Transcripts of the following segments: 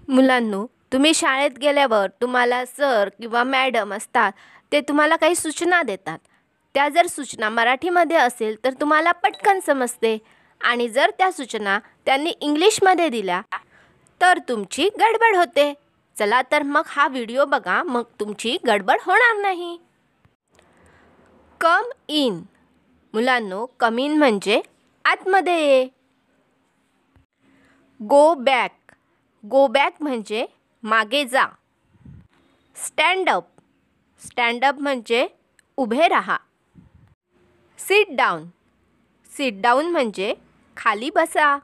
मुलांनो, तुम्ही शाळेत गेल्यावर तुम्हाला सर किंवा मॅडम असतात ते तुम्हाला काही सूचना देतात. त्या जर सूचना मराठीमध्ये असेल तर तुम्हाला पटकन समजते आणि जर त्या सूचना त्यांनी इंग्लिशमध्ये दिल्या तर तुमची गडबड होते. चला तर मग हा व्हिडिओ बघा, मग तुमची गडबड होणार नाही. कम इन. मुलांनो, कम इन म्हणजे आतमध्ये ये. Go back. गो बॅक म्हणजे मागे जा. Stand up. स्टँड अप म्हणजे उभे राहा. Sit down. सिट डाऊन म्हणजे खाली बसा.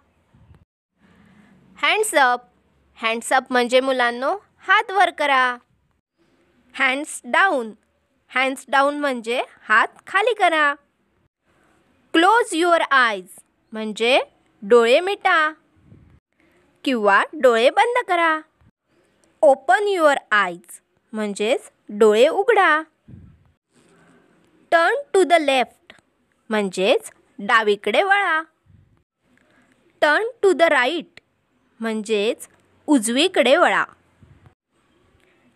Hands up. हँड्स अप म्हणजे मुलांनो हात वर करा. Hands down. हँड्स डाऊन म्हणजे हात खाली करा. क्लोज युअर आयज म्हणजे डोळे मिटा किंवा डोळे बंद करा. ओपन युअर आयज म्हणजेच डोळे उघडा. टर्न टू द लेफ्ट म्हणजेच डावीकडे वळा. टर्न टू द राईट म्हणजेच उजवीकडे वळा.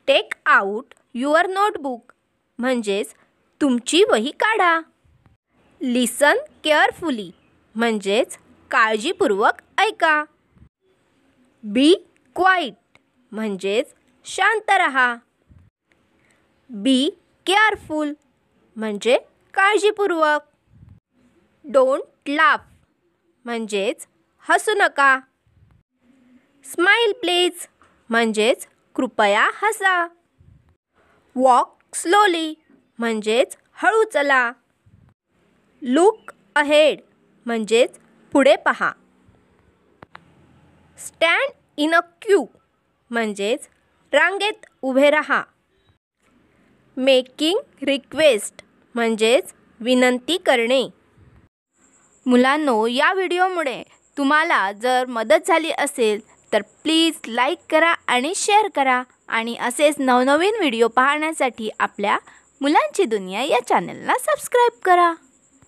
टेक आउट युअर नोटबुक म्हणजेच तुमची वही काढा. लिसन केअरफुली म्हणजेच काळजीपूर्वक ऐका. बी क्वाईट म्हणजेच शांत रहा. बी केअरफुल म्हणजे काळजीपूर्वक. डोंट लाफ म्हणजेच हसू नका. स्माईल प्लीज म्हणजेच कृपया हसा. वॉक स्लोली म्हणजेच हळू चला. लुक अहेड म्हणजेच पुढे पहा. स्टँड इन अ क्यू म्हणजेच रांगेत उभे राहा. मेकिंग रिक्वेस्ट म्हणजेच विनंती करणे. मुलांनो, या व्हिडिओमुळे तुम्हाला जर मदत झाली असेल तर प्लीज लाईक करा आणि शेअर करा आणि असेच नवनवीन व्हिडिओ पाहण्यासाठी आपल्या मुलांची दुनिया या चॅनलला सबस्क्राईब करा.